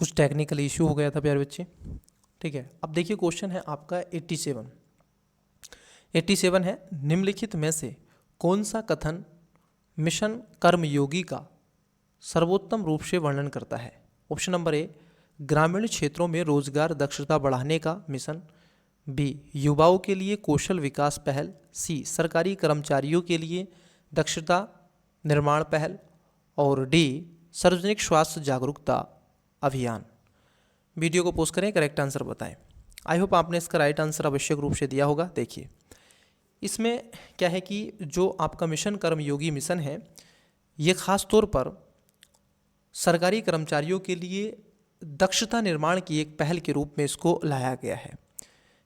कुछ technical issue हो गया था प्यारे बच्चे। ठीक है, अब देखिए क्वेश्चन है आपका 87 है, निम्नलिखित में से कौन सा कथन मिशन कर्मयोगी का सर्वोत्तम रूप से वर्णन करता है। ऑप्शन नंबर ए, ग्रामीण क्षेत्रों में रोजगार दक्षता बढ़ाने का मिशन। बी, युवाओं के लिए कौशल विकास पहल। सी, सरकारी कर्मचारियों के लिए दक्षता निर्माण पहल। और डी, सार्वजनिक स्वास्थ्य जागरूकता अभियान। वीडियो को पोस्ट करें, करेक्ट आंसर बताएं। आई होप आपने इसका राइट आंसर आवश्यक रूप से दिया होगा। देखिए इसमें क्या है कि जो आपका मिशन कर्मयोगी मिशन है, ये खास तौर पर सरकारी कर्मचारियों के लिए दक्षता निर्माण की एक पहल के रूप में इसको लाया गया है।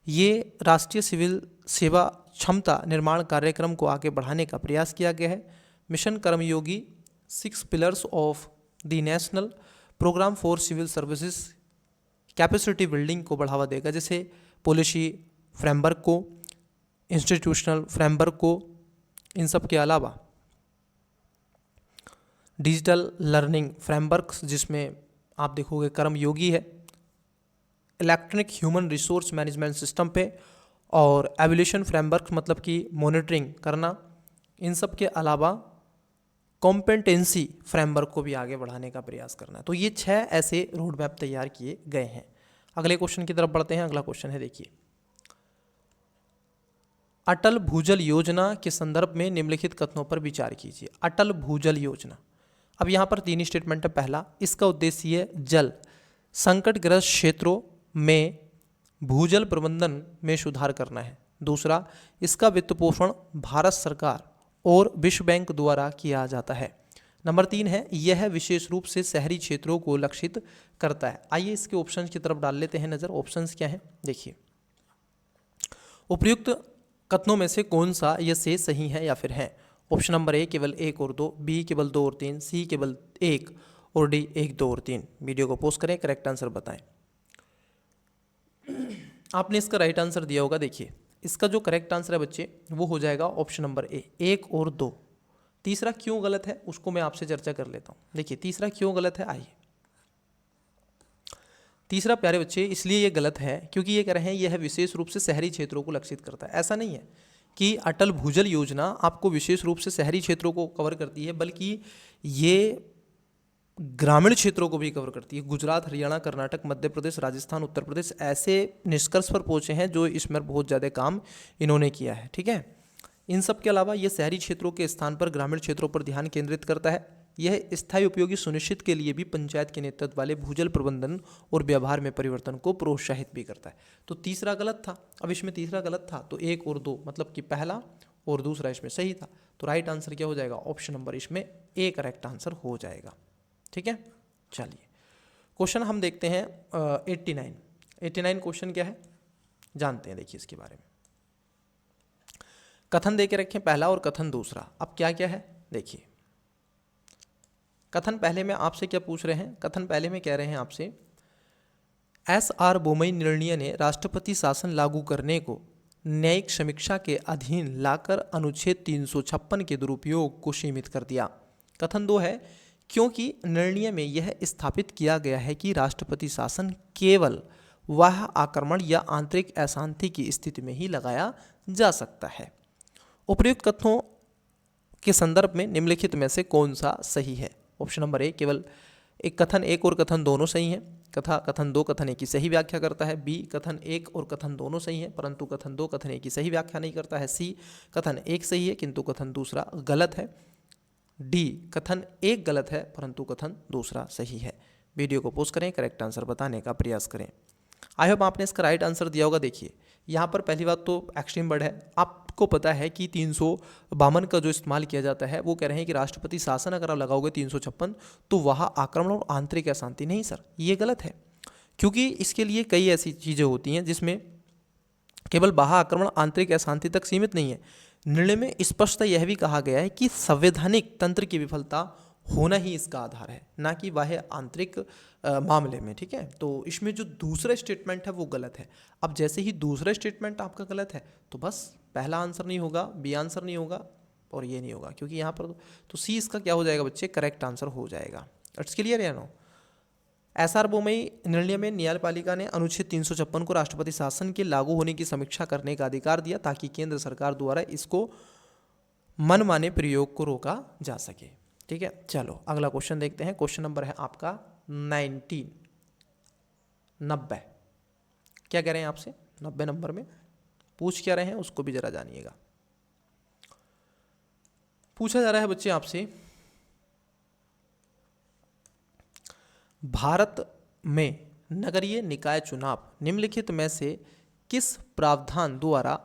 ये राष्ट्रीय सिविल सेवा क्षमता निर्माण कार्यक्रम को आगे बढ़ाने का प्रयास किया गया है। Mission Karmayogi 6 pillars of the national programme for civil services capacity building को बढ़ावा देगा, जैसे पॉलिसी फ्रेमवर्क को, इंस्टीट्यूशनल फ्रेमवर्क को, इन सब के अलावा डिजिटल लर्निंग फ्रेमवर्क्स जिसमें आप देखोगे कर्मयोगी है, electronic human resource management system पे, और एवोल्यूशन फ्रेमवर्क मतलब कि मॉनिटरिंग करना, इन सब के अलावा कॉम्पिटेंसी फ्रेमवर्क को भी आगे बढ़ाने का प्रयास करना है। तो ये 6 ऐसे रोड मैप तैयार किए गए हैं। अगले क्वेश्चन की तरफ बढ़ते हैं। अगला क्वेश्चन है, देखिए अटल भूजल योजना के संदर्भ में निम्नलिखित कथनों पर विचार कीजिए। अटल भूजल योजना, अब यहाँ पर 3 स्टेटमेंट है। पहला, इसका उद्देश्य जल संकटग्रस्त क्षेत्रों में भूजल प्रबंधन में सुधार करना है। दूसरा, इसका वित्त पोषण भारत सरकार और विश्व बैंक द्वारा किया जाता है। नंबर 3 है, यह विशेष रूप से शहरी क्षेत्रों को लक्षित करता है। आइए इसके ऑप्शंस की तरफ डाल लेते हैं नजर। ऑप्शंस क्या हैं, देखिए उपयुक्त कथनों में से कौन सा ये से सही है या फिर है। ऑप्शन नंबर ए केवल 1 और 2, बी केवल 2 और 3, सी केवल 1 और डी 1, 2 और 3। वीडियो को पोस्ट करें, करेक्ट आंसर बताएं। आपने इसका राइट आंसर दिया होगा। देखिए इसका जो करेक्ट आंसर है बच्चे वो हो जाएगा ऑप्शन नंबर ए, 1 और 2। तीसरा क्यों गलत है उसको मैं आपसे चर्चा कर लेता हूं। देखिए तीसरा क्यों गलत है, आइए। तीसरा प्यारे बच्चे इसलिए ये गलत है क्योंकि ये कह रहे हैं यह विशेष रूप से शहरी क्षेत्रों को लक्षित करता है। ऐसा नहीं है कि अटल भूजल योजना आपको विशेष रूप से शहरी क्षेत्रों को कवर करती है, बल्कि ये ग्रामीण क्षेत्रों को भी कवर करती है। गुजरात, हरियाणा, कर्नाटक, मध्य प्रदेश, राजस्थान, उत्तर प्रदेश ऐसे निष्कर्ष पर पहुंचे हैं जो इसमें बहुत ज़्यादा काम इन्होंने किया है। ठीक है, इन सब के अलावा ये शहरी क्षेत्रों के स्थान पर ग्रामीण क्षेत्रों पर ध्यान केंद्रित करता है। यह स्थायी उपयोगी सुनिश्चित के लिए भी पंचायत के नेतृत्व वाले भूजल प्रबंधन और व्यवहार में परिवर्तन को प्रोत्साहित भी करता है। तो तीसरा गलत था। अब इसमें तीसरा गलत था तो 1 और 2 मतलब कि पहला और दूसरा इसमें सही था। तो राइट आंसर क्या हो जाएगा, ऑप्शन नंबर इसमें ए करेक्ट आंसर हो जाएगा। ठीक है, चलिए क्वेश्चन हम देखते हैं 89 क्वेश्चन क्या है जानते हैं। देखिए इसके बारे में कथन दे के रखें पहला और कथन दूसरा। अब क्या क्या है देखिए, कथन पहले में आपसे क्या पूछ रहे हैं। कथन पहले में कह रहे हैं आपसे, एस.आर. बोमई निर्णय ने राष्ट्रपति शासन लागू करने को न्यायिक समीक्षा के अधीन लाकर अनुच्छेद 356 के दुरुपयोग को सीमित कर दिया। कथन 2 है, क्योंकि निर्णय में यह स्थापित किया गया है कि राष्ट्रपति शासन केवल वह आक्रमण या आंतरिक अशांति की स्थिति में ही लगाया जा सकता है। उपयुक्त कथनों के संदर्भ में निम्नलिखित में से कौन सा सही है। ऑप्शन नंबर ए, केवल एक कथन 1 और कथन दोनों सही हैं। कथन 2 कथन 1 की सही व्याख्या करता है। बी, कथन 1 और कथन दोनों सही हैं परंतु कथन 2 कथन 1 की सही व्याख्या नहीं करता है। सी, कथन 1 सही है किंतु कथन दूसरा गलत है। डी, कथन 1 गलत है परंतु कथन दूसरा सही है। वीडियो को पोस्ट करें, करेक्ट आंसर बताने का प्रयास करें। आई होप आपने इसका राइट आंसर दिया होगा। देखिए यहाँ पर पहली बात तो एक्सट्रीम वर्ड है। आपको पता है कि 352 का जो इस्तेमाल किया जाता है वो कह रहे हैं कि राष्ट्रपति शासन अगर आप लगाओगे 356 तो वहाँ आक्रमण और आंतरिक अशांति नहीं सर, ये गलत है। क्योंकि इसके लिए कई ऐसी चीज़ें होती हैं जिसमें केवल बाह्य आक्रमण आंतरिक अशांति तक सीमित नहीं है। निर्णय में स्पष्टता यह भी कहा गया है कि संवैधानिक तंत्र की विफलता होना ही इसका आधार है, ना कि वह आंतरिक मामले में। ठीक है, तो इसमें जो दूसरा स्टेटमेंट है वो गलत है। अब जैसे ही दूसरा स्टेटमेंट आपका गलत है तो बस पहला आंसर नहीं होगा, बी आंसर नहीं होगा और ये नहीं होगा, क्योंकि यहाँ पर तो सी इसका क्या हो जाएगा बच्चे, करेक्ट आंसर हो जाएगा। इट्स क्लियर या नो। एसआर बोमई निर्णय में न्यायपालिका ने अनुच्छेद 356 को राष्ट्रपति शासन के लागू होने की समीक्षा करने का अधिकार दिया ताकि केंद्र सरकार द्वारा इसको मनमाने प्रयोग को रोका जा सके। ठीक है, चलो अगला क्वेश्चन देखते हैं। क्वेश्चन नंबर है आपका 19 90। क्या कह रहे हैं आपसे 90 नंबर में पूछ क्या रहे हैं उसको भी जरा जानिएगा। पूछा जा रहा है बच्चे आपसे, भारत में नगरीय निकाय चुनाव निम्नलिखित में से किस प्रावधान द्वारा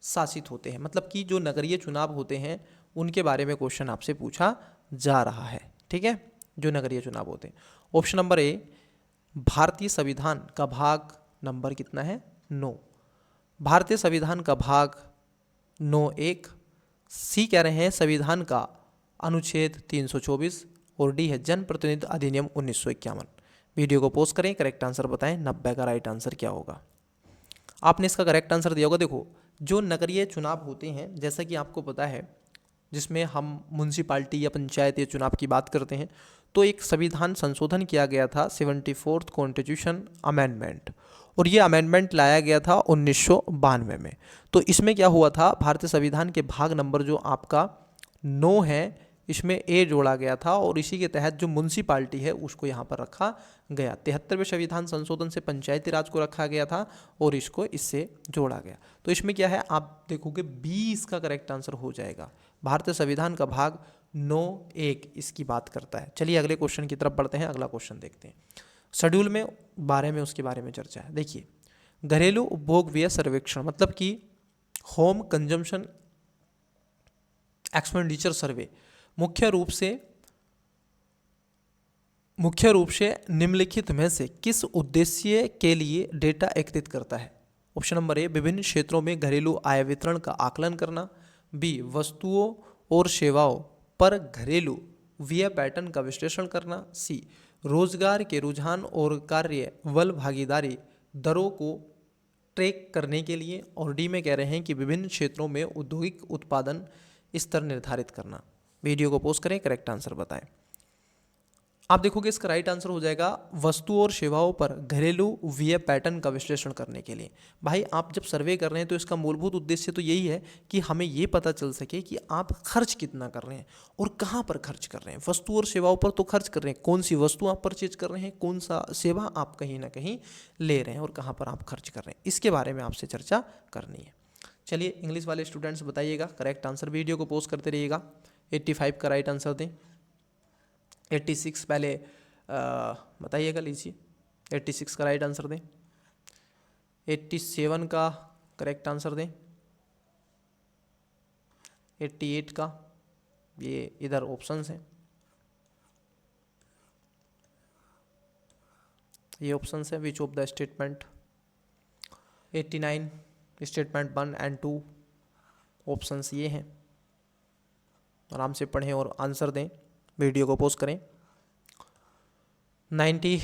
शासित होते हैं। मतलब कि जो नगरीय चुनाव होते हैं उनके बारे में क्वेश्चन आपसे पूछा जा रहा है। ठीक है, जो नगरीय चुनाव होते हैं। ऑप्शन नंबर ए, भारतीय संविधान का भाग नंबर कितना है 9, भारतीय संविधान का भाग 9(1), सी कह रहे हैं संविधान का अनुच्छेद 324 और डी है जन प्रतिनिधि अधिनियम 1951। वीडियो को पोस्ट करें, करेक्ट आंसर बताएं 90 का राइट आंसर क्या होगा। आपने इसका करेक्ट आंसर दिया होगा। देखो, जो नगरीय चुनाव होते हैं जैसा कि आपको पता है, जिसमें हम म्यूनसिपाल्टी या पंचायत या चुनाव की बात करते हैं, तो एक संविधान संशोधन किया गया था 74th कॉन्स्टिट्यूशन अमेंडमेंट, और ये अमेंडमेंट लाया गया था 1992 में। तो इसमें क्या हुआ था, भारतीय संविधान के भाग नंबर जो आपका 9 है इसमें ए जोड़ा गया था और इसी के तहत जो म्यूनसिपाल्टी है उसको यहाँ पर रखा गया। 73वें संविधान संशोधन से पंचायती राज को रखा गया था और इसको इससे जोड़ा गया। तो इसमें क्या है, आप देखोगे 20 का करेक्ट आंसर हो जाएगा। भारतीय संविधान का भाग 9(1) इसकी बात करता है। चलिए अगले क्वेश्चन की तरफ बढ़ते हैं। अगला क्वेश्चन देखते हैं। शेड्यूल में 12 में उसके बारे में चर्चा है। देखिए, घरेलू उपभोग व्यय सर्वेक्षण मतलब कि होम कंजम्पशन एक्सपेंडिचर सर्वे मुख्य रूप से निम्नलिखित में से किस उद्देश्य के लिए डेटा एकत्रित करता है। ऑप्शन नंबर ए, विभिन्न क्षेत्रों में घरेलू आय वितरण का आकलन करना, बी, वस्तुओं और सेवाओं पर घरेलू व्यय पैटर्न का विश्लेषण करना, सी, रोजगार के रुझान और कार्य बल भागीदारी दरों को ट्रैक करने के लिए, और डी में कह रहे हैं कि विभिन्न क्षेत्रों में औद्योगिक उत्पादन स्तर निर्धारित करना। वीडियो को पोस्ट करें, करेक्ट आंसर बताएं। आप देखोगे इसका राइट आंसर हो जाएगा वस्तुओं और सेवाओं पर घरेलू व्यय पैटर्न का विश्लेषण करने के लिए। भाई आप जब सर्वे कर रहे हैं तो इसका मूलभूत उद्देश्य तो यही है कि हमें ये पता चल सके कि आप खर्च कितना कर रहे हैं और कहाँ पर खर्च कर रहे हैं। वस्तु और सेवाओं पर तो खर्च कर रहे हैं, कौन सी वस्तु आप परचेज कर रहे हैं, कौन सा सेवा आप कहीं ना कहीं ले रहे हैं और कहाँ पर आप खर्च कर रहे हैं, इसके बारे में आपसे चर्चा करनी है। चलिए इंग्लिश वाले स्टूडेंट्स बताइएगा करेक्ट आंसर, वीडियो को पोस्ट करते रहिएगा। 85 का राइट आंसर दें। 86 पहले बताइएगा, लीजिए 86 का राइट आंसर दें। 87 का करेक्ट आंसर दें। 88 का, ये इधर ऑप्शंस हैं, ये ऑप्शंस है विच of the statement. 89 statement 1 and 2 options ये हैं। आराम से पढ़ें और आंसर दें, वीडियो को पोस्ट करें। 90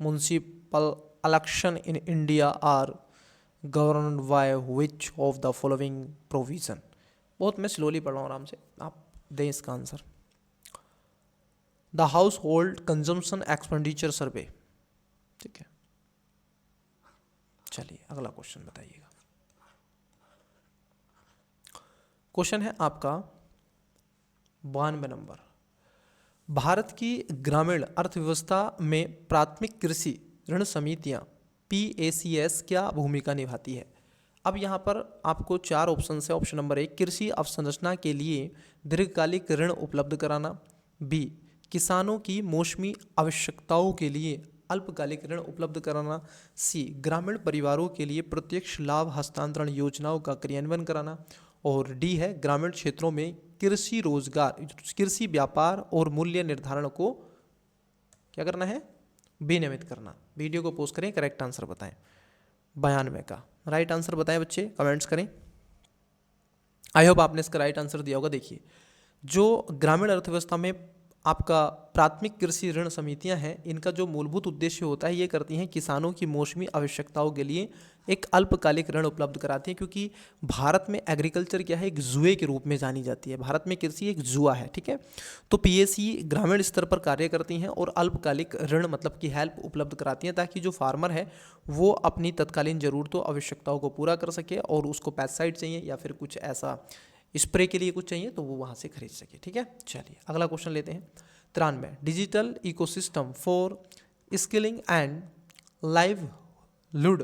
municipal election in India are governed by which of the following provision. बहुत मैं स्लोली पढ़ रहा हूँ, आराम से आप दें इसका answer. The house hold consumption expenditure सर्वे। ठीक है, चलिए अगला क्वेश्चन बताइएगा। क्वेश्चन है आपका 92 नंबर। भारत की ग्रामीण अर्थव्यवस्था में प्राथमिक कृषि ऋण समितियां PACS क्या भूमिका निभाती है। अब यहाँ पर आपको 4 ऑप्शन है। ऑप्शन नंबर 1, कृषि अवसंरचना के लिए दीर्घकालिक ऋण उपलब्ध कराना, बी, किसानों की मौसमी आवश्यकताओं के लिए अल्पकालिक ऋण उपलब्ध कराना, सी, ग्रामीण परिवारों के लिए प्रत्यक्ष लाभ हस्तांतरण योजनाओं का क्रियान्वयन कराना, और डी है ग्रामीण क्षेत्रों में कृषि रोजगार, कृषि व्यापार और मूल्य निर्धारण को क्या करना है, विनियमित करना। वीडियो को पोस्ट करें, करेक्ट आंसर बताएं। 92 का राइट आंसर बताएं बच्चे, कमेंट्स करें। आई होप आपने इसका राइट आंसर दिया होगा। देखिए, जो ग्रामीण अर्थव्यवस्था में आपका प्राथमिक कृषि ऋण समितियां हैं, इनका जो मूलभूत उद्देश्य होता है, ये करती हैं किसानों की मौसमी आवश्यकताओं के लिए एक अल्पकालिक ऋण उपलब्ध कराती हैं, क्योंकि भारत में एग्रीकल्चर क्या है, एक जुए के रूप में जानी जाती है। भारत में कृषि एक जुआ है, ठीक है। तो पीएससी ग्रामीण स्तर पर कार्य करती हैं और अल्पकालिक ऋण मतलब कि हेल्प उपलब्ध कराती हैं, ताकि जो फार्मर है वो अपनी तत्कालीन ज़रूरतों आवश्यकताओं को पूरा कर सके, और उसको पेस्टिसाइड चाहिए या फिर कुछ ऐसा स्प्रे के लिए कुछ चाहिए तो वो वहाँ से खरीद सके, ठीक है। चलिए अगला क्वेश्चन लेते हैं। 93, digital ecosystem for skilling and livelihood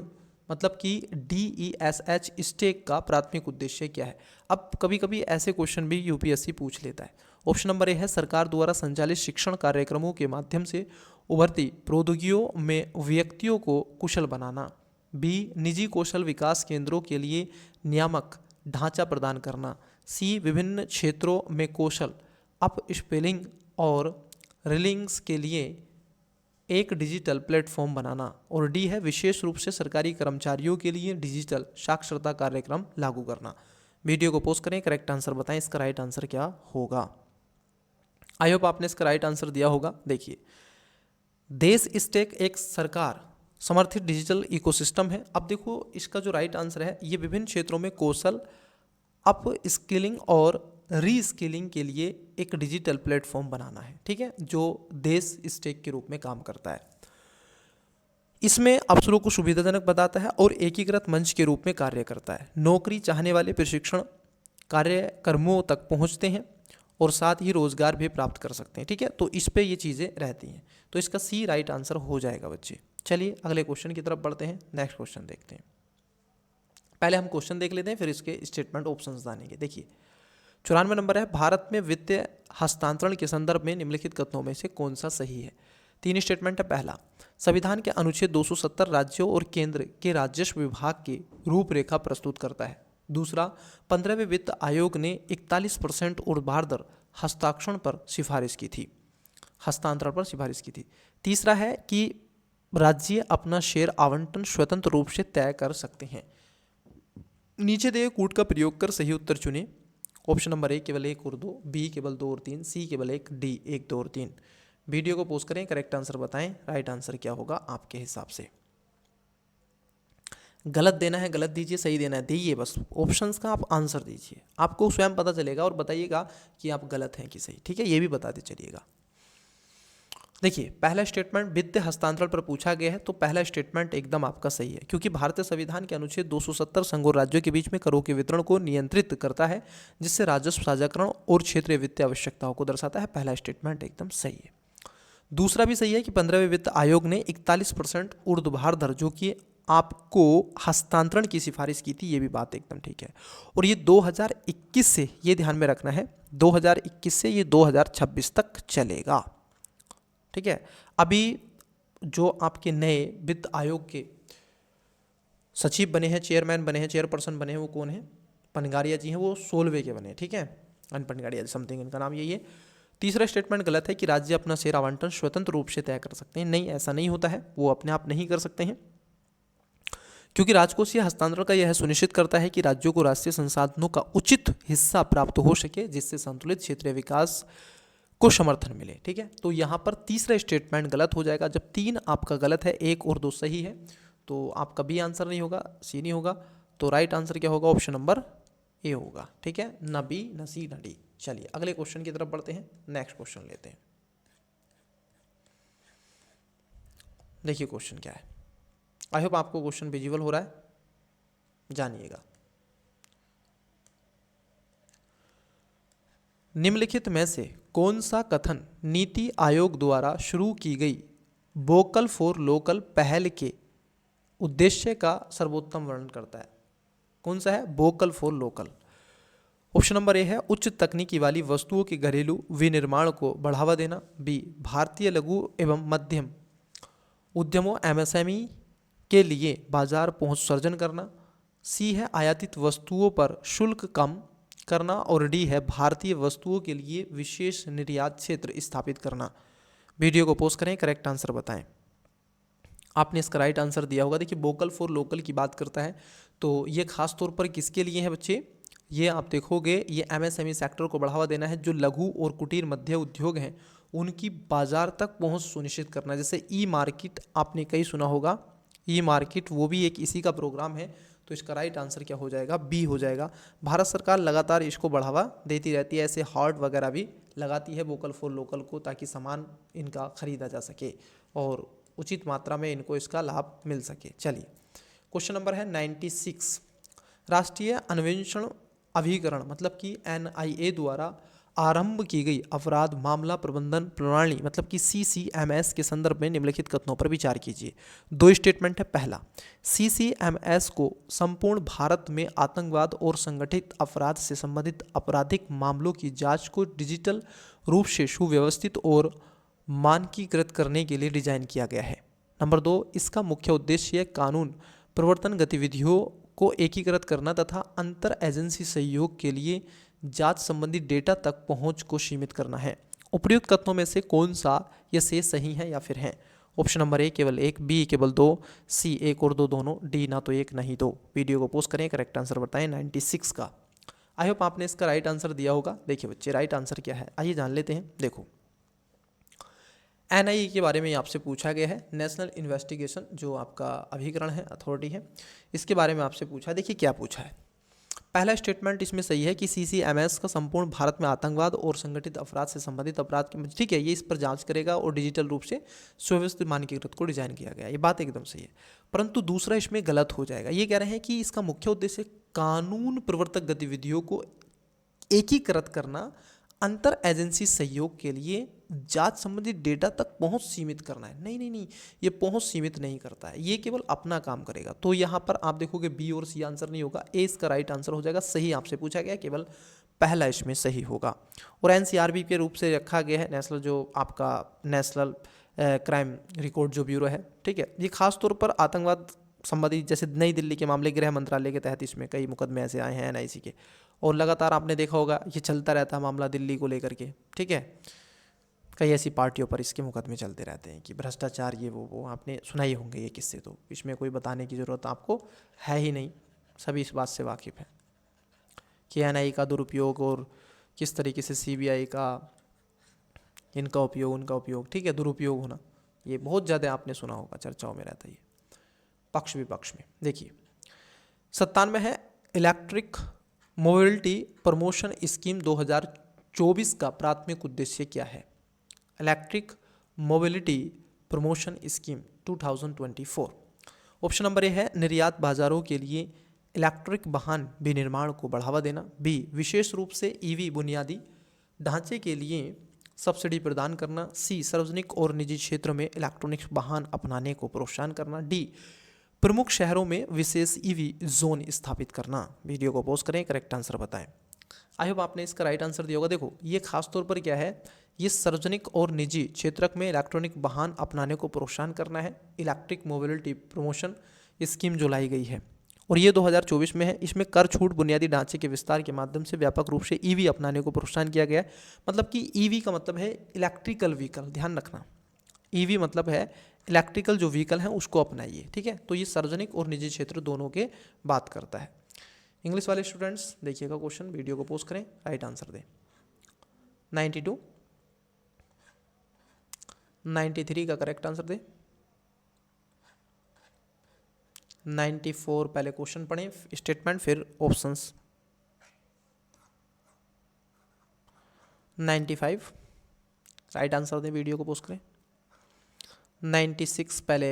मतलब कि DESH स्टेक का प्राथमिक उद्देश्य क्या है। अब कभी कभी ऐसे क्वेश्चन भी यूपीएससी पूछ लेता है। ऑप्शन नंबर ए है सरकार द्वारा संचालित शिक्षण कार्यक्रमों के माध्यम से उभरती प्रौद्योगिकियों में व्यक्तियों को कुशल बनाना। बी, निजी कौशल विकास केंद्रों के लिए नियामक ढांचा प्रदान करना। सी, विभिन्न क्षेत्रों में कौशल अप स्किलिंग और रिलिंग्स के लिए एक डिजिटल प्लेटफॉर्म बनाना। और डी है विशेष रूप से सरकारी कर्मचारियों के लिए डिजिटल साक्षरता कार्यक्रम लागू करना। वीडियो को पोस्ट करें, करेक्ट आंसर बताएं, इसका राइट आंसर क्या होगा। आई होप आपने इसका राइट आंसर दिया होगा। देखिए, देश स्टेक एक सरकार समर्थित डिजिटल इकोसिस्टम है। अब देखो इसका जो राइट आंसर है, ये विभिन्न क्षेत्रों में कौशल अप स्किलिंग और रीस्किलिंग के लिए एक डिजिटल प्लेटफॉर्म बनाना है, ठीक है, जो देश स्टेक के रूप में काम करता है। इसमें अवसरों को सुविधाजनक बताता है और एकीकृत मंच के रूप में कार्य करता है। नौकरी चाहने वाले प्रशिक्षण कार्यक्रमों तक पहुंचते हैं और साथ ही रोजगार भी प्राप्त कर सकते हैं, ठीक है। तो इस पे ये चीज़ें रहती हैं, तो इसका सी राइट आंसर हो जाएगा बच्चे। चलिए अगले क्वेश्चन की तरफ बढ़ते हैं, नेक्स्ट क्वेश्चन देखते हैं। पहले हम क्वेश्चन देख लेते हैं, फिर इसके स्टेटमेंट ऑप्शंस जानेंगे। देखिए 94 नंबर है, भारत में वित्तीय हस्तांतरण के संदर्भ में निम्नलिखित कथनों में से कौन सा सही है। 3 स्टेटमेंट है। पहला, संविधान के अनुच्छेद 270 राज्यों और केंद्र के राजस्व विभाग की रूपरेखा प्रस्तुत करता है। दूसरा, 15वें वित्त आयोग ने 41% ऊर्ध्वाधर हस्ताक्षरण पर सिफारिश की थी, हस्तांतरण पर सिफारिश की थी। तीसरा है कि राज्य अपना शेयर आवंटन स्वतंत्र रूप से तय कर सकते हैं। नीचे दिए कूट का प्रयोग कर सही उत्तर चुने। ऑप्शन नंबर ए केवल 1 और 2, बी केवल 2 और 3, सी केवल 1, डी 1, 2 और 3। वीडियो को पोस्ट करें, करेक्ट आंसर बताएं, राइट आंसर क्या होगा आपके हिसाब से। गलत देना है गलत दीजिए, सही देना है दीजिए, बस ऑप्शंस का आप आंसर दीजिए, आपको स्वयं पता चलेगा और बताइएगा कि आप गलत हैं कि सही, ठीक है, ये भी बताते चलिएगा। देखिए पहला स्टेटमेंट वित्तीय हस्तांतरण पर पूछा गया है, तो पहला स्टेटमेंट एकदम आपका सही है, क्योंकि भारतीय संविधान के अनुच्छेद 270 संघ और राज्यों के बीच में करों के वितरण को नियंत्रित करता है, जिससे राजस्व साझाकरण और क्षेत्रीय वित्तीय आवश्यकताओं को दर्शाता है। पहला स्टेटमेंट एकदम सही है। दूसरा भी सही है कि 15वें वित्त आयोग ने 41% ऊर्ध्वाधर जो कि आपको हस्तांतरण की सिफारिश की थी, ये भी बात एकदम ठीक है। और ये 2021 से, ये ध्यान में रखना है, 2021 से ये 2026 तक चलेगा, ठीक है। अभी जो आपके नए वित्त आयोग के सचिव बने हैं, चेयरमैन बने हैं, चेयरपर्सन बने हैं, वो कौन है, पनगारिया जी हैं, वो 16वें के बने, ठीक है, पनगारिया समथिंग इनका नाम यही है। तीसरा स्टेटमेंट गलत है कि राज्य अपना शेयर आवंटन स्वतंत्र रूप से तय कर सकते हैं। नहीं, ऐसा नहीं होता है, वो अपने आप नहीं कर सकते हैं, क्योंकि राजकोषीय हस्तांतरण का यह सुनिश्चित करता है कि राज्यों को राष्ट्रीय संसाधनों का उचित हिस्सा प्राप्त हो सके, जिससे संतुलित क्षेत्रीय विकास को समर्थन मिले, ठीक है। तो यहाँ पर तीसरा स्टेटमेंट गलत हो जाएगा। जब 3 आपका गलत है, 1 और 2 सही है, तो आपका बी आंसर नहीं होगा, सी नहीं होगा, तो राइट आंसर क्या होगा, ऑप्शन नंबर ए होगा, ठीक है, ना बी ना सी ना डी। चलिए अगले क्वेश्चन की तरफ बढ़ते हैं, नेक्स्ट क्वेश्चन लेते हैं। देखिए क्वेश्चन क्या है, आई होप आपको क्वेश्चन विजिबल हो रहा है, जानिएगा। निम्नलिखित में से कौन सा कथन नीति आयोग द्वारा शुरू की गई वोकल फॉर लोकल पहल के उद्देश्य का सर्वोत्तम वर्णन करता है। कौन सा है, vocal for local. Option number A है उच्च तकनीकी वाली वस्तुओं के घरेलू विनिर्माण को बढ़ावा देना। बी, भारतीय लघु एवं मध्यम उद्यमों MSME के लिए बाजार पहुंच सर्जन करना। सी है आयातित वस्तुओं पर शुल्क कम करना। और डी है भारतीय वस्तुओं के लिए विशेष निर्यात क्षेत्र स्थापित करना। वीडियो को पोस्ट करें, करेक्ट आंसर बताएं। आपने इसका राइट आंसर दिया होगा। देखिए वोकल फॉर लोकल की बात करता है, तो ये खास तौर पर किसके लिए है बच्चे, ये आप देखोगे ये MSME सेक्टर को बढ़ावा देना है। जो लघु और कुटीर मध्य उद्योग हैं उनकी बाजार तक पहुंच सुनिश्चित करना। जैसे ई मार्केट आपने कहीं सुना होगा, ई मार्केट वो भी एक इसी का प्रोग्राम है, तो इसका राइट आंसर क्या हो जाएगा, बी हो जाएगा। भारत सरकार लगातार इसको बढ़ावा देती रहती है, ऐसे हार्ट वगैरह भी लगाती है वोकल फॉर लोकल को, ताकि सामान इनका खरीदा जा सके और उचित मात्रा में इनको इसका लाभ मिल सके। चलिए क्वेश्चन नंबर है 96। राष्ट्रीय अन्वेषण अभिकरण मतलब कि NIA द्वारा आरंभ की गई अपराध मामला प्रबंधन प्रणाली मतलब कि CCMS के संदर्भ में निम्नलिखित कथनों पर विचार कीजिए। दो स्टेटमेंट है। पहला, CCMS को संपूर्ण भारत में आतंकवाद और संगठित अपराध से संबंधित आपराधिक मामलों की जांच को डिजिटल रूप से सुव्यवस्थित और मानकीकृत करने के लिए डिजाइन किया गया है। नंबर 2, इसका मुख्य उद्देश्य कानून प्रवर्तन गतिविधियों को एकीकृत करना तथा अंतर एजेंसी सहयोग के लिए जांच संबंधी डेटा तक पहुंच को सीमित करना है। उपर्युक्त कथनों में से कौन सा या से सही है या फिर है? ऑप्शन नंबर ए केवल 1, बी केवल 2, सी 1 और 2 दोनों, डी ना तो 1 नहीं 2। वीडियो को पोस्ट करें, करेक्ट आंसर बताएं 96 का। आई होप आपने इसका राइट आंसर दिया होगा। देखिए बच्चे, राइट आंसर क्या है आइए जान लेते हैं। देखो NIA के बारे में आपसे पूछा गया है, नेशनल इन्वेस्टिगेशन जो आपका अभिकरण है, अथॉरिटी है, इसके बारे में आपसे पूछा। देखिए क्या पूछा है। पहला स्टेटमेंट इसमें सही है कि CCMS का संपूर्ण भारत में आतंकवाद और संगठित अपराध से संबंधित अपराध के, ठीक है, ये इस पर जांच करेगा और डिजिटल रूप से सुव्यवस्थित मानकीकृत को डिजाइन किया गया। ये बात एकदम सही है, परंतु दूसरा इसमें गलत हो जाएगा। ये कह रहे हैं कि इसका मुख्य उद्देश्य कानून प्रवर्तक गतिविधियों को एकीकृत करना, अंतर एजेंसी सहयोग के लिए जांच संबंधी डेटा तक पहुंच सीमित करना है। नहीं नहीं नहीं, ये पहुंच सीमित नहीं करता है, ये केवल अपना काम करेगा। तो यहाँ पर आप देखोगे बी और सी आंसर नहीं होगा, ए इसका राइट आंसर हो जाएगा। सही आपसे पूछा गया, केवल पहला इसमें सही होगा। और NCRB के रूप से रखा गया है, नेशनल जो आपका नेशनल क्राइम रिकॉर्ड जो ब्यूरो है, ठीक है, ये खास तौर पर आतंकवाद संबंधी, जैसे नई दिल्ली के मामले गृह मंत्रालय के तहत इसमें कई मुकदमे ऐसे आए हैं NIC के, और लगातार आपने देखा होगा ये चलता रहता है मामला दिल्ली को लेकर के, ठीक है। कई ऐसी पार्टियों पर इसके मुकदमे चलते रहते हैं कि भ्रष्टाचार ये वो आपने सुना ही होंगे ये किस्से, तो इसमें कोई बताने की ज़रूरत आपको है ही नहीं, सभी इस बात से वाकिफ़ है कि NIA का दुरुपयोग और किस तरीके से CBI का इनका उपयोग, उनका उपयोग, ठीक है, दुरुपयोग होना, ये बहुत ज़्यादा आपने सुना होगा, चर्चाओं में रहता है ये पक्ष विपक्ष में। देखिए 97 है, इलेक्ट्रिक मोबिलिटी प्रमोशन स्कीम 2024 का प्राथमिक उद्देश्य क्या है? Electric mobility promotion scheme 2024। Option number A है निर्यात बाजारों के लिए इलेक्ट्रिक वाहन विनिर्माण को बढ़ावा देना, बी विशेष रूप से EV बुनियादी ढांचे के लिए सब्सिडी प्रदान करना, सी सार्वजनिक और निजी क्षेत्र में इलेक्ट्रॉनिक्स वाहन अपनाने को प्रोत्साहन करना, डी प्रमुख शहरों में विशेष EV जोन स्थापित करना। वीडियो को पॉज करें, करेक्ट आंसर बताएं। आई होप आपने इसका राइट आंसर दिया होगा। देखो ये खास तौर पर क्या है, ये सार्वजनिक और निजी क्षेत्र में इलेक्ट्रॉनिक वाहन अपनाने को प्रोत्साहन करना है, इलेक्ट्रिक मोबिलिटी प्रमोशन स्कीम जो लाई गई है, और ये 2024 में है। इसमें कर छूट, बुनियादी ढांचे के विस्तार के माध्यम से व्यापक रूप से EV अपनाने को प्रोत्साहन किया गया है। मतलब कि EV का मतलब है इलेक्ट्रिकल व्हीकल, ध्यान रखना, EV मतलब है इलेक्ट्रिकल जो व्हीकल हैं उसको अपनाइए, ठीक है। तो ये सार्वजनिक और निजी क्षेत्र दोनों के बात करता है। इंग्लिश वाले स्टूडेंट्स देखिएगा क्वेश्चन, वीडियो को पोस्ट करें, राइट आंसर दें। 92, 93 का करेक्ट आंसर दें। 94 पहले क्वेश्चन पढ़ें, स्टेटमेंट फिर ऑप्शंस। 95 राइट आंसर दें, वीडियो को पोस्ट करें। 96 पहले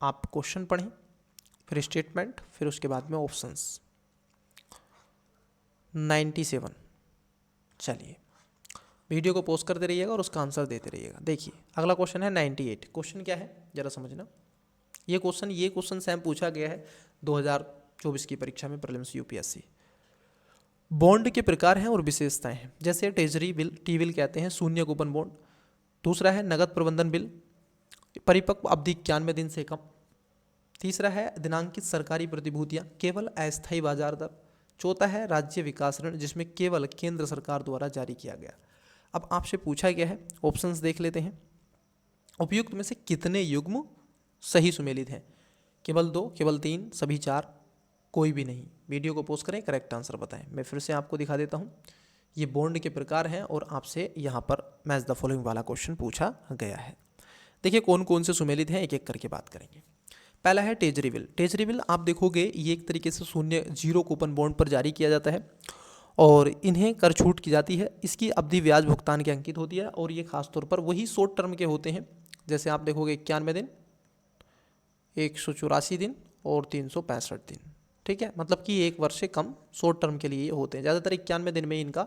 आप क्वेश्चन पढ़ें, फिर स्टेटमेंट, फिर उसके बाद में ऑप्शंस। 97 चलिए वीडियो को पोस्ट करते रहिएगा और उसका आंसर देते रहिएगा। देखिए अगला क्वेश्चन है 98। क्वेश्चन क्या है जरा समझना। ये क्वेश्चन सेम पूछा गया है 2024 की परीक्षा में, प्रीलिम्स UPSC। बॉन्ड के प्रकार हैं और विशेषताएं हैं, जैसे ट्रेजरी बिल, T-बिल कहते हैं, शून्य कूपन बॉन्ड। दूसरा है नगद प्रबंधन बिल, परिपक्व अवधि 91 दिन से कम। तीसरा है दिनांकित सरकारी प्रतिभूतियां, केवल अस्थायी बाजार दर। चौथा है राज्य विकास ऋण, जिसमें केवल केंद्र सरकार द्वारा जारी किया गया। अब आपसे पूछा गया है, ऑप्शंस देख लेते हैं। उपयुक्त में से कितने युग्म सही सुमेलित हैं? केवल 2, केवल 3, सभी 4, कोई भी नहीं। वीडियो को पोस्ट करें, करेक्ट आंसर बताएं। मैं फिर से आपको दिखा देता हूं, ये बॉन्ड के प्रकार हैं और आपसे यहाँ पर मैच द फॉलोइंग वाला क्वेश्चन पूछा गया है। देखिए कौन कौन से सुमेलित हैं, एक एक करके बात करेंगे। पहला है ट्रेजरी बिल। ट्रेजरी बिल आप देखोगे ये एक तरीके से शून्य जीरो कूपन बॉन्ड पर जारी किया जाता है और इन्हें कर छूट की जाती है। इसकी अवधि ब्याज भुगतान की अंकित होती है और ये खासतौर पर वही शॉर्ट टर्म के होते हैं, जैसे आप देखोगे 91 दिन, 184 दिन और 365 दिन। ठीक है, मतलब कि एक वर्ष से कम शॉर्ट टर्म के लिए ये होते हैं। ज़्यादातर 91 दिन में इनका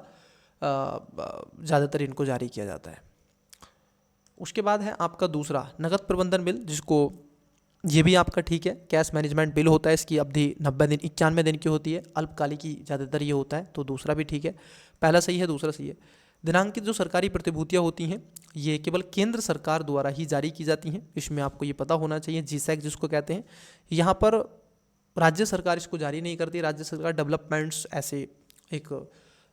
ज़्यादातर इनको जारी किया जाता है। उसके बाद है आपका दूसरा नगद प्रबंधन बिल, जिसको ये भी आपका ठीक है कैश मैनेजमेंट बिल होता है। इसकी अवधि 90 दिन 91 दिन की होती है, अल्पकालिक की ज़्यादातर ये होता है, तो दूसरा भी ठीक है। पहला सही है, दूसरा सही है। दिनांकित जो सरकारी प्रतिभूतियाँ होती हैं ये केवल केंद्र सरकार द्वारा ही जारी की जाती हैं, इसमें आपको ये पता होना चाहिए। जीसैक जिसको कहते हैं, यहाँ पर राज्य सरकार इसको जारी नहीं करती, राज्य सरकार डेवलपमेंट्स ऐसे एक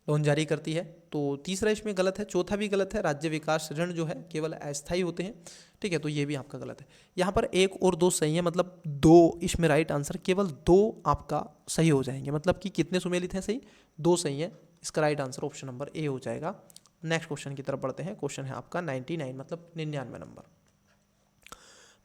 लोन जारी करती है। तो तीसरा इसमें गलत है। चौथा भी गलत है, राज्य विकास ऋण जो है केवल अस्थायी होते हैं। ठीक है, तो ये भी आपका गलत है। यहाँ पर 1 और 2 सही है, मतलब 2 इसमें राइट आंसर, केवल 2 आपका सही हो जाएंगे। मतलब कि कितने सुमेलित हैं सही, 2 सही है। इसका right answer option number A हो जाएगा। नेक्स्ट क्वेश्चन की तरफ बढ़ते हैं। क्वेश्चन है आपका 99 मतलब 99 नंबर।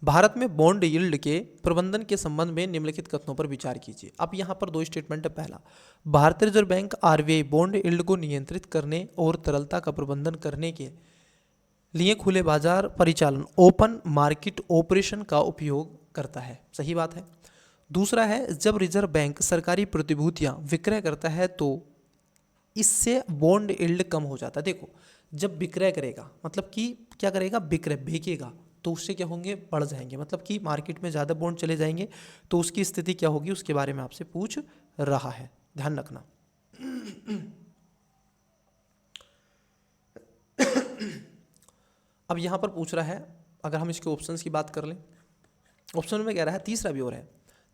भारत में बॉन्ड यील्ड के प्रबंधन के संबंध में निम्नलिखित कथनों पर विचार कीजिए। अब यहाँ पर 2 स्टेटमेंट है। पहला, भारतीय reserve bank RBI bond yield को नियंत्रित करने और तरलता का प्रबंधन करने के लिए खुले बाजार परिचालन ओपन मार्केट ऑपरेशन का उपयोग करता है। सही बात है। दूसरा है, जब रिजर्व बैंक सरकारी प्रतिभूतियां विक्रय करता है तो इससे बॉन्ड यील्ड कम हो जाता है। देखो, जब विक्रय करेगा मतलब कि क्या करेगा, विक्रय बेचेगा, तो उससे क्या होंगे, बढ़ जाएंगे। मतलब कि मार्केट में ज़्यादा बॉन्ड चले जाएंगे, तो उसकी स्थिति क्या होगी उसके बारे में आपसे पूछ रहा है, ध्यान रखना। अब यहाँ पर पूछ रहा है, अगर हम इसके ऑप्शंस की बात कर लें, ऑप्शन में कह रहा है तीसरा भी और है,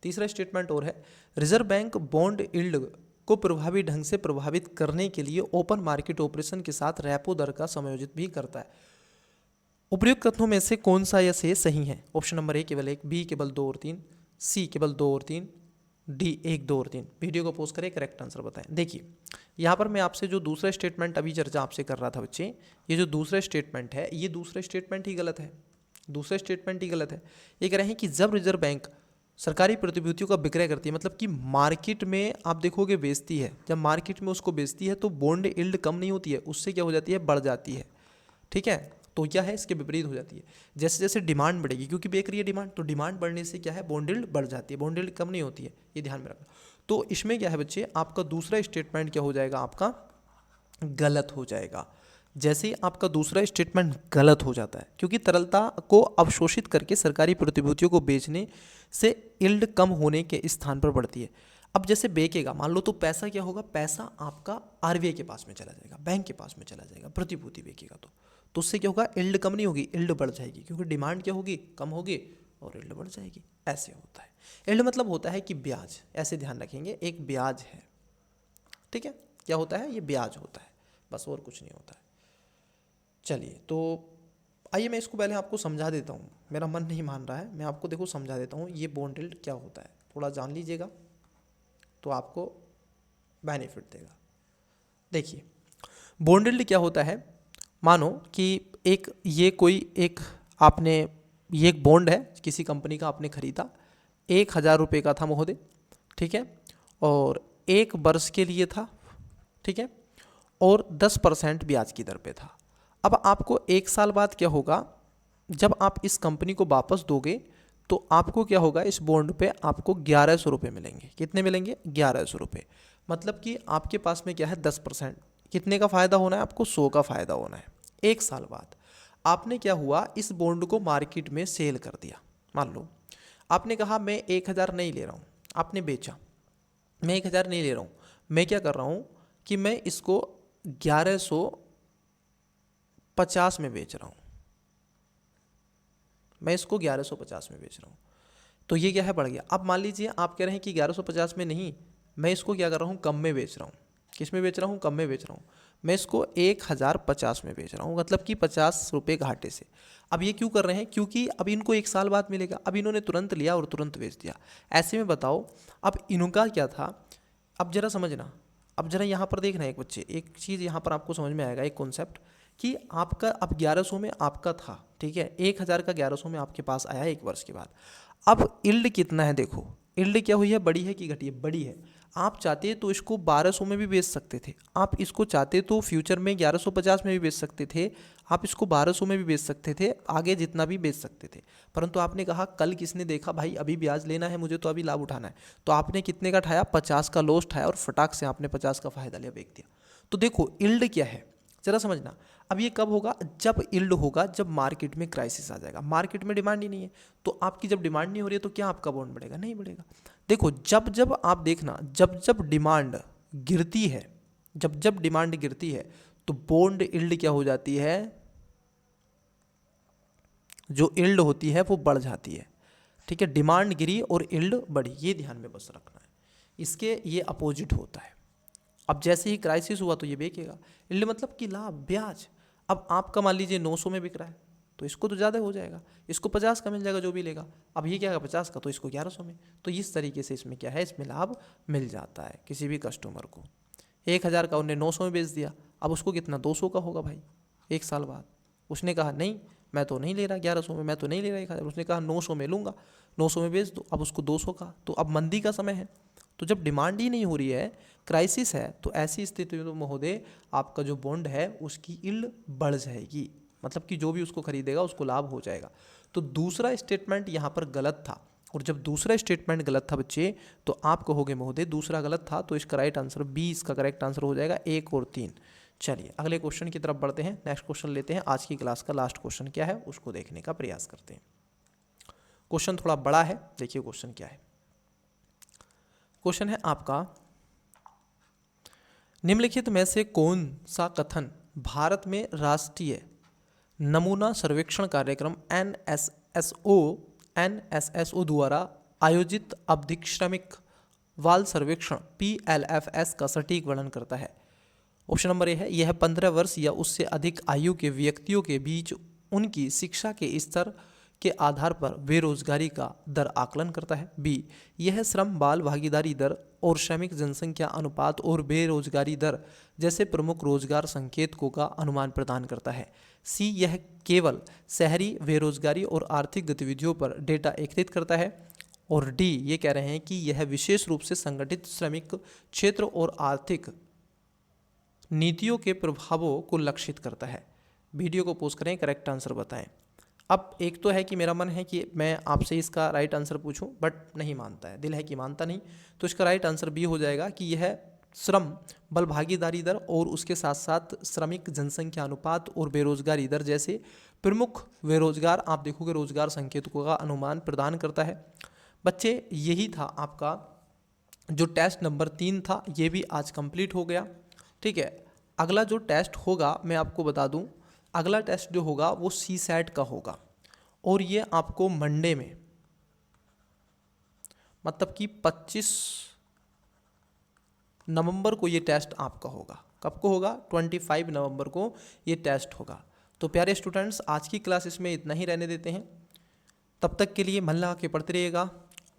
तीसरा स्टेटमेंट और है, रिजर्व बैंक बॉन्ड यील्ड को प्रभावी ढंग से प्रभावित करने के लिए ओपन मार्केट ऑपरेशन के साथ रेपो दर का समायोजित भी करता है। उपयुक्त कथनों में से कौन सा या से सही है? ऑप्शन नंबर ए केवल 1, बी केवल 2 और 3, सी केवल 2 और 3, डी 1, 2 और 3। वीडियो को पॉज करें, करेक्ट आंसर बताएं। देखिए, यहाँ पर मैं आपसे जो दूसरा स्टेटमेंट अभी चर्चा आपसे कर रहा था बच्चे, ये जो दूसरा स्टेटमेंट है, ये दूसरा स्टेटमेंट ही गलत है। दूसरा स्टेटमेंट ही गलत है। ये कह रहे हैं कि जब रिजर्व बैंक सरकारी प्रतिभूतियों का विक्रय करती है, मतलब कि मार्केट में आप देखोगे बेचती है, जब मार्केट में उसको बेचती है तो बॉन्ड यील्ड कम नहीं होती है, उससे क्या हो जाती है, बढ़ जाती है। ठीक है, तो क्या है, इसके विपरीत हो जाती है। जैसे जैसे डिमांड बढ़ेगी, क्योंकि बेच रही है डिमांड, तो डिमांड बढ़ने से क्या है, बॉन्ड यील्ड बढ़ जाती है, बॉन्ड यील्ड कम नहीं होती है, ये ध्यान में रखना। तो इसमें क्या है बच्चे, आपका दूसरा स्टेटमेंट क्या हो जाएगा, आपका गलत हो जाएगा। जैसे ही आपका दूसरा स्टेटमेंट गलत हो जाता है, क्योंकि तरलता को अवशोषित करके सरकारी प्रतिभूतियों को बेचने से यील्ड कम होने के स्थान पर बढ़ती है। अब जैसे बेचेगा, मान लो, तो पैसा क्या होगा, पैसा आपका आरबीआई के पास में चला जाएगा, बैंक के पास में चला जाएगा, प्रतिभूति बेचेगा तो उससे क्या होगा, यील्ड कम नहीं होगी, यील्ड बढ़ जाएगी, क्योंकि डिमांड क्या होगी, कम होगी और यील्ड बढ़ जाएगी। ऐसे होता है। यील्ड मतलब होता है कि ब्याज, ऐसे ध्यान रखेंगे, एक ब्याज है। ठीक है, क्या होता है, ये ब्याज होता है, बस और कुछ नहीं होता है। चलिए, तो आइए मैं इसको पहले आपको समझा देता हूँ, मेरा मन नहीं मान रहा है, मैं आपको देखो समझा देता हूँ ये बॉन्ड यील्ड क्या होता है, थोड़ा जान लीजिएगा तो आपको बेनिफिट देगा। देखिए, बॉन्ड यील्ड क्या होता है, मानो कि ये एक बॉन्ड है, किसी कंपनी का आपने खरीदा, 1,000 रुपये का था महोदय। ठीक है, और 1 वर्ष के लिए था। ठीक है, और 10% ब्याज की दर पे था। अब आपको 1 साल बाद क्या होगा, जब आप इस कंपनी को वापस दोगे तो आपको क्या होगा, इस बॉन्ड पे आपको 1100 रुपये मिलेंगे। कितने मिलेंगे, 1100 रुपये। मतलब कि आपके पास में क्या है, 10%। कितने का फ़ायदा होना है आपको, 100 का फ़ायदा होना है। 1 साल बाद आपने क्या हुआ, इस बॉन्ड को मार्केट में सेल कर दिया। मान लो आपने कहा मैं 1,000 नहीं ले रहा हूँ, आपने बेचा, मैं 1,000 नहीं ले रहा हूँ, मैं क्या कर रहा हूँ कि मैं इसको 1150 में बेच रहा हूँ, मैं इसको 1150 में बेच रहा हूँ। तो ये क्या है, बढ़ गया। अब मान लीजिए आप कह रहे हैं कि 1150 में नहीं, मैं इसको क्या कर रहा हूँ, कम में बेच रहा हूँ। किस में बेच रहा हूँ, कम में बेच रहा हूँ। मैं इसको 1,050 में बेच रहा हूँ, मतलब कि 50 रुपये घाटे से। अब ये क्यों कर रहे हैं, क्योंकि अब इनको 1 साल बाद मिलेगा। अब इन्होंने तुरंत लिया और तुरंत बेच दिया। ऐसे में बताओ अब इनका क्या था। अब जरा समझना, अब जरा यहाँ पर देखना एक बच्चे, एक चीज़ यहाँ पर आपको समझ में आएगा, एक कॉन्सेप्ट कि आपका अब 1100 में आपका था, ठीक है, 1000 का 1100 में आपके पास आया एक वर्ष के बाद। अब इल्ड कितना है, देखो इल्ड क्या हुई है, बड़ी है कि घटी है, बड़ी है। आप चाहते तो इसको 1200 में भी बेच सकते थे, आप इसको चाहते तो फ्यूचर में 1150 में भी बेच सकते थे, आप इसको 1200 में भी बेच सकते थे, आगे जितना भी बेच सकते थे। परंतु आपने कहा कल किसने देखा भाई अभी ब्याज लेना है मुझे, तो अभी लाभ उठाना है, तो आपने कितने का उठाया, 50 का लॉस उठाया और फटाक से आपने 50 का फायदा लिया, बेच दिया। तो देखो इल्ड क्या है जरा समझना। अब ये कब होगा, जब इल्ड होगा, जब मार्केट में क्राइसिस आ जाएगा, मार्केट में डिमांड ही नहीं है, तो आपकी जब डिमांड नहीं हो रही है तो क्या आपका बॉन्ड बढ़ेगा, नहीं बढ़ेगा। देखो जब जब आप देखना, जब जब डिमांड गिरती है, जब जब डिमांड गिरती है तो बॉन्ड इल्ड क्या हो जाती है, जो इल्ड होती है वो बढ़ जाती है, ठीक है। डिमांड गिरी और इल्ड बढ़ी, ये ध्यान में बस रखना है, इसके ये अपोजिट होता है। अब जैसे ही क्राइसिस हुआ तो ये बेचेगा, इल्ड मतलब कि लाभ, ब्याज। अब आपका मान लीजिए 900 में बिक रहा है तो इसको तो ज़्यादा हो जाएगा, इसको 50 का मिल जाएगा जो भी लेगा। अब ये क्या है 50 का, तो इसको 1100 में, तो इस तरीके से इसमें क्या है, इसमें लाभ मिल जाता है किसी भी कस्टमर को। 1000 का उन्हें 900 में बेच दिया, अब उसको कितना 200 का होगा भाई, एक साल बाद। उसने कहा नहीं मैं तो नहीं ले रहा 1100 में, मैं तो नहीं ले रहा 1000, उसने कहा 900 में लूँगा, 900 में बेच दो, अब उसको 200 का। तो अब मंदी का समय है, तो जब डिमांड ही नहीं हो रही है, क्राइसिस है, तो ऐसी स्थिति में महोदय आपका जो बॉन्ड है उसकी इल्ड बढ़ जाएगी, मतलब कि जो भी उसको खरीदेगा उसको लाभ हो जाएगा। तो दूसरा स्टेटमेंट यहाँ पर गलत था, और जब दूसरा स्टेटमेंट गलत था बच्चे तो आप कहोगे महोदय दूसरा गलत था, तो इसका राइट आंसर बी, इसका करेक्ट आंसर हो जाएगा 1 और 3। चलिए अगले क्वेश्चन की तरफ बढ़ते हैं, नेक्स्ट क्वेश्चन लेते हैं। आज की क्लास का लास्ट क्वेश्चन क्या है उसको देखने का प्रयास करते हैं। क्वेश्चन थोड़ा बड़ा है, देखिए क्वेश्चन क्या है। क्वेश्चन है आपका, निम्नलिखित में से कौन सा कथन भारत में राष्ट्रीय नमूना सर्वेक्षण कार्यक्रम एनएसएसओ द्वारा आयोजित आवधिक श्रमिक बाल सर्वेक्षण PLFS का सटीक वर्णन करता है। ऑप्शन नंबर ए है, यह 15 वर्ष या उससे अधिक आयु के व्यक्तियों के बीच उनकी शिक्षा के स्तर के आधार पर बेरोजगारी का दर आकलन करता है। बी, यह श्रम बाल भागीदारी दर और श्रमिक जनसंख्या अनुपात और बेरोजगारी दर जैसे प्रमुख रोजगार संकेतकों का अनुमान प्रदान करता है। सी, यह केवल शहरी बेरोजगारी और आर्थिक गतिविधियों पर डेटा एकत्रित करता है। और डी, ये कह रहे हैं कि यह विशेष रूप से संगठित श्रमिक क्षेत्र और आर्थिक नीतियों के प्रभावों को लक्षित करता है। वीडियो को पॉज करें, करेक्ट आंसर बताएं। अब एक तो है कि मेरा मन है कि मैं आपसे इसका राइट आंसर पूछूं, बट नहीं मानता है, दिल है कि मानता नहीं, तो इसका राइट आंसर बी हो जाएगा कि यह श्रम बल भागीदारी दर और उसके साथ साथ श्रमिक जनसंख्या अनुपात और बेरोजगारी दर जैसे प्रमुख बेरोजगार आप देखोगे रोजगार संकेतकों का अनुमान प्रदान करता है। बच्चे यही था आपका जो टेस्ट नंबर 3 था, ये भी आज कंप्लीट हो गया, ठीक है। अगला जो टेस्ट होगा मैं आपको बता दूं, अगला टेस्ट जो होगा वो CSAT का होगा, और ये आपको मंडे में, मतलब कि 25 नवंबर को ये टेस्ट आपका होगा। कब को होगा, 25 नवंबर को ये टेस्ट होगा। तो प्यारे स्टूडेंट्स आज की क्लास इसमें इतना ही रहने देते हैं, तब तक के लिए मन लगा के पढ़ते रहिएगा।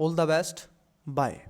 All the best, bye.